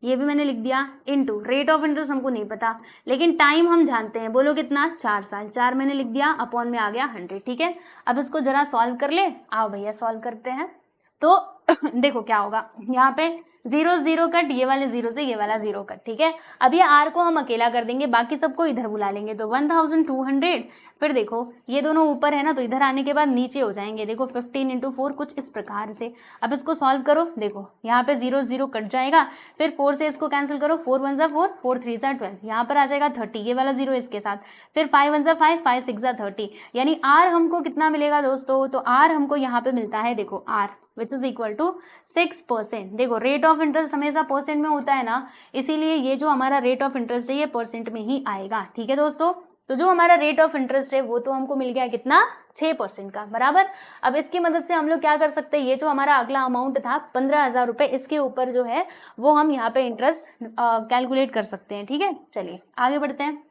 [SPEAKER 1] ये भी मैंने लिख दिया, इनटू रेट ऑफ इंटरेस्ट हमको नहीं पता लेकिन टाइम हम जानते हैं, बोलो कितना, 4 साल, 4 मैंने लिख दिया, अपॉन में आ गया 100, ठीक है। अब इसको जरा सॉल्व कर ले, आओ भैया सॉल्व करते हैं। तो देखो क्या होगा, यहाँ पे 0 0 कट, ये वाले 0 से ये वाला 0 कट, ठीक है। अब ये आर को हम अकेला कर देंगे, बाकी सबको इधर बुला लेंगे, तो 1,200, फिर देखो ये दोनों ऊपर है ना, तो इधर आने के बाद नीचे हो जाएंगे, देखो 15 इंटू 4, कुछ इस प्रकार से। अब इसको सॉल्व करो, देखो यहाँ पे 0 0 कट जाएगा, फिर 4 से इसको कैंसिल करो, 4 1 जा 4, 4 3 जा 12, यहाँ पर आ जाएगा 30, ये वाला 0 इसके साथ, फिर 5 1 जा 5, 5 6 जा 30, यानी आर हमको कितना मिलेगा दोस्तों, तो आर हमको यहाँ पे मिलता है, देखो R which is equal to 6%। देखो रेट ऑफ इंटरेस्ट हमेशा परसेंट में होता है ना, इसीलिए ये जो हमारा रेट ऑफ इंटरेस्ट है ये परसेंट में ही आएगा, ठीक है दोस्तों। तो जो हमारा रेट ऑफ इंटरेस्ट है वो तो हमको मिल गया कितना, 6% का, बराबर। अब इसकी मदद से हम लोग क्या कर सकते हैं, ये जो हमारा अगला अमाउंट था 15,000 रुपए, इसके ऊपर जो है वो हम यहाँ पे इंटरेस्ट कैलकुलेट कर सकते हैं, ठीक है। चलिए आगे बढ़ते हैं,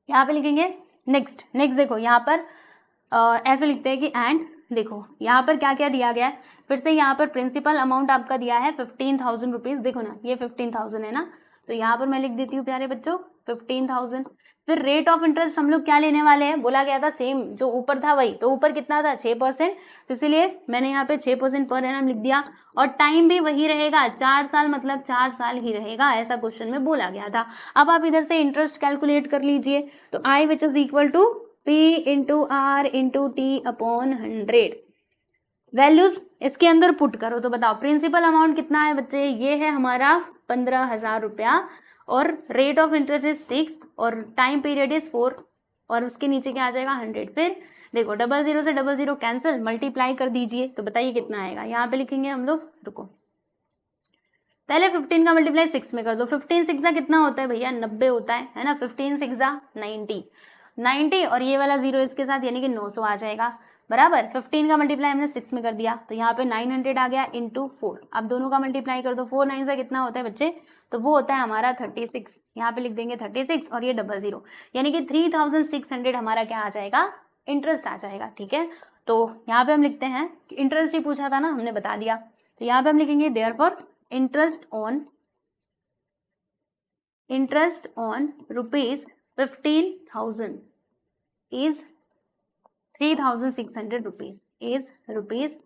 [SPEAKER 1] यहाँ पे लिखेंगे नेक्स्ट। देखो यहाँ पर ऐसे लिखते हैं कि एंड, देखो यहाँ पर क्या क्या दिया गया है, फिर से यहाँ पर प्रिंसिपल अमाउंट आपका दिया है 15,000 रुपीज, देखो ना ये 15,000 है ना, तो यहाँ पर मैं लिख देती हूँ प्यारे बच्चों 15,000। फिर रेट ऑफ इंटरेस्ट हम लोग क्या लेने वाले हैं, बोला गया था सेम जो ऊपर था वही, तो ऊपर कितना था 6%, तो इसीलिए मैंने यहाँ पे 6% पर एनम लिख दिया, और टाइम भी वही रहेगा, 4 साल, मतलब 4 साल ही रहेगा, ऐसा क्वेश्चन में बोला गया था। अब आप इधर से इंटरेस्ट कैलकुलेट कर लीजिए, तो I which is equal to P into R into T upon 100, values इसके अंदर पुट करो, तो बताओ प्रिंसिपल अमाउंट कितना है बच्चे, ये है हमारा 15,000 रुपया, और रेट ऑफ इंटरेस्ट इज 6 और टाइम पीरियड इज 4, और उसके नीचे क्या आ जाएगा 100। फिर देखो 00 से 00 कैंसिल, मल्टीप्लाई कर दीजिए, तो बताइए कितना आएगा। यहाँ पे लिखेंगे हम लोग, रुको पहले 15 का मल्टीप्लाई 6 में कर दो, 15 6 कितना होता है भैया, 90 होता है ना, 15 6 90, और ये वाला 0 इसके साथ, यानी कि 900 आ जाएगा, बराबर। 15 का मल्टीप्लाई हमने 6 में कर दिया, तो यहाँ पे 900 आ गया इंटू 4। अब दोनों का मल्टीप्लाई कर दो, 4 9 से कितना होता है बच्चे, तो वो होता है हमारा 36, यहाँ पे लिख देंगे 36 और ये 00, यानी कि 3,600 हमारा क्या आ जाएगा, इंटरेस्ट आ जाएगा, ठीक है। तो यहाँ पे हम लिखते हैं, इंटरेस्ट ही पूछा था ना, हमने बता दिया, तो यहाँ पे हम लिखेंगे therefore interest on rupees 15,000 is 3,600 rupees, is rupees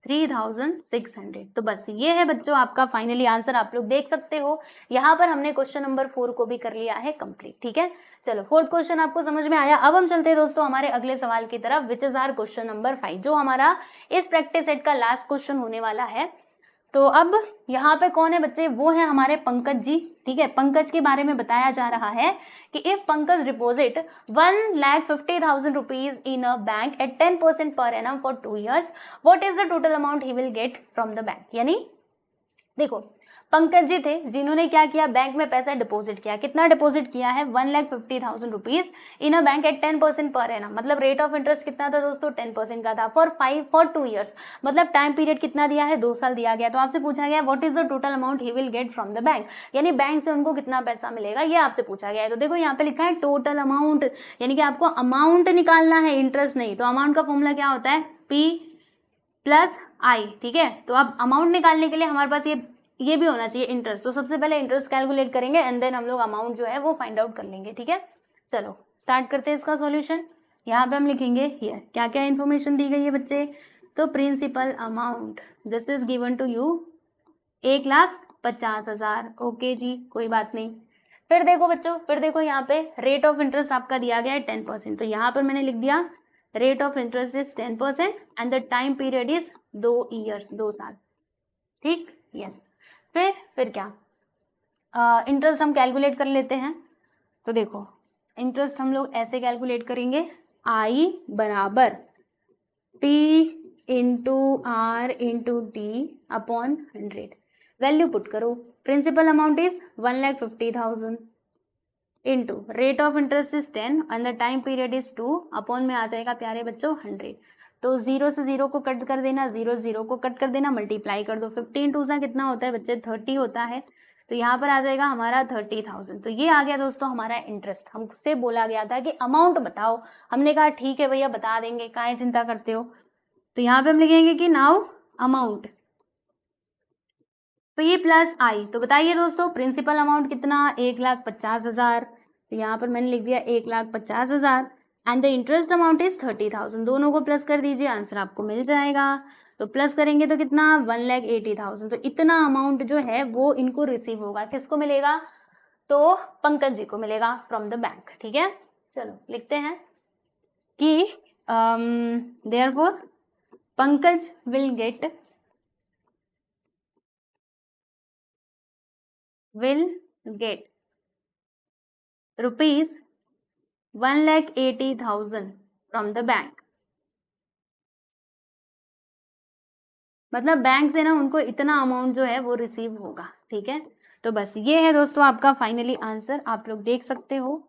[SPEAKER 1] 3,600। तो बस ये है बच्चों आपका फाइनली आंसर, आप लोग देख सकते हो यहाँ पर हमने क्वेश्चन नंबर 4 को भी कर लिया है कंप्लीट, ठीक है। चलो फोर्थ क्वेश्चन आपको समझ में आया। अब हम चलते हैं दोस्तों हमारे अगले सवाल की तरफ, which is our question number 5, जो हमारा इस प्रैक्टिस सेट का लास्ट क्वेश्चन होने वाला है। तो अब यहाँ पे कौन है बच्चे, वो है हमारे पंकज जी, ठीक है। पंकज के बारे में बताया जा रहा है कि if Pankaj deposit 1,50,000 rupees in a bank at 10% per annum for 2 years, what is the total amount he will get from the bank. यानी देखो पंकज जी थे जिन्होंने क्या किया, बैंक में पैसा डिपॉजिट किया। कितना डिपॉजिट किया है, 1,50,000 rupees in a bank at 10% per annum. मतलब रेट ऑफ इंटरेस्ट कितना था दोस्तों, 10% का था फॉर 2 ईयर्स। मतलब टाइम पीरियड कितना दिया है, 2 साल दिया गया। तो आपसे पूछा गया what is the total amount he will get from the bank, यानी बैंक से उनको कितना पैसा मिलेगा, ये आपसे पूछा गया है। तो देखो यहाँ पे लिखा है टोटल अमाउंट, यानी कि आपको अमाउंट निकालना है, इंटरेस्ट नहीं। तो अमाउंट का फॉर्मूला क्या होता है, P प्लस आई, ठीक है। तो अब अमाउंट निकालने के लिए हमारे पास ये भी होना चाहिए इंटरेस्ट। तो सबसे पहले इंटरेस्ट कैलकुलेट करेंगे एंड देन हम लोग अमाउंट जो है वो फाइंड आउट कर लेंगे, ठीक है। चलो स्टार्ट करते हैं इसका सॉल्यूशन। यहाँ पे हम लिखेंगे हियर क्या क्या इन्फॉर्मेशन दी गई है बच्चे। तो principal amount this is given to you 1,50,000। Okay जी, कोई बात नहीं। फिर देखो बच्चों, फिर देखो यहाँ पे रेट ऑफ इंटरेस्ट आपका दिया गया है 10%। तो यहाँ पर मैंने लिख दिया rate of interest is 10% and the time period is 2 years, 2 साल, ठीक, यस। फिर क्या, इंटरेस्ट हम कैलकुलेट कर लेते हैं। तो देखो इंटरेस्ट हम लोग ऐसे कैलकुलेट करेंगे, आई बराबर P into R into D upon 100। Value put करो, principal amount is 1,50,000 into rate of interest is 10 and the time period is 2 upon में आ जाएगा प्यारे बच्चों 100। तो 0 से 0 को कट कर देना, 0 को कट कर देना, मल्टीप्लाई कर दो। 15 टू सा कितना होता है बच्चे, 30 होता है। तो यहाँ पर आ जाएगा हमारा 30,000। तो ये आ गया दोस्तों हमारा इंटरेस्ट। हमसे बोला गया था कि अमाउंट बताओ, हमने कहा ठीक है भैया बता देंगे, काहे चिंता करते हो। तो यहाँ पे हम लिखेंगे कि नाउ अमाउंट P प्लस आई। तो बताइए दोस्तों प्रिंसिपल अमाउंट कितना, 1,50,000। तो यहाँ पर मैंने लिख दिया 1,50,000 and the interest amount is 30,000। दोनों को प्लस कर दीजिए, आंसर आपको मिल जाएगा। तो प्लस करेंगे तो कितना, 1,80,000। तो इतना अमाउंट जो है वो इनको रिसीव होगा, किसको मिलेगा, तो पंकज जी को मिलेगा फ्रॉम द बैंक, ठीक है। चलो लिखते हैं कि therefore Pankaj will get rupees 1,80,000 from the bank. मतलब बैंक से ना उनको इतना अमाउंट जो है वो रिसीव होगा, ठीक है। तो बस ये है दोस्तों आपका फाइनली आंसर, आप लोग देख सकते हो।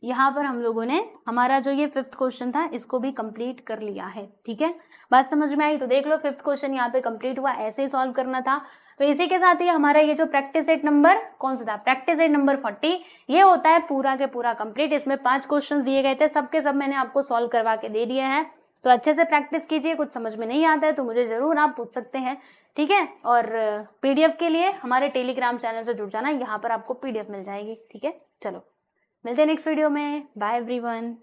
[SPEAKER 1] यहाँ पर हम लोगों ने हमारा जो ये 5th क्वेश्चन था इसको भी कंप्लीट कर लिया है, ठीक है। बात समझ में आई, तो देख लो 5th क्वेश्चन यहाँ पे कंप्लीट हुआ, ऐसे ही सॉल्व करना था। तो इसी के साथ ही हमारा ये जो प्रैक्टिस सेट नंबर कौन सा था, प्रैक्टिस सेट नंबर 40, ये होता है पूरा के पूरा कंप्लीट। इसमें 5 क्वेश्चन दिए गए थे, सबके सब मैंने आपको सॉल्व करवा के दे दिए हैं। तो अच्छे से प्रैक्टिस कीजिए, कुछ समझ में नहीं आता है तो मुझे जरूर आप पूछ सकते हैं, ठीक है। और पीडीएफ के लिए हमारे टेलीग्राम चैनल से जुड़ जाना, यहाँ पर आपको पीडीएफ मिल जाएगी, ठीक है। चलो मिलते हैं नेक्स्ट वीडियो में, बाय एवरीवन।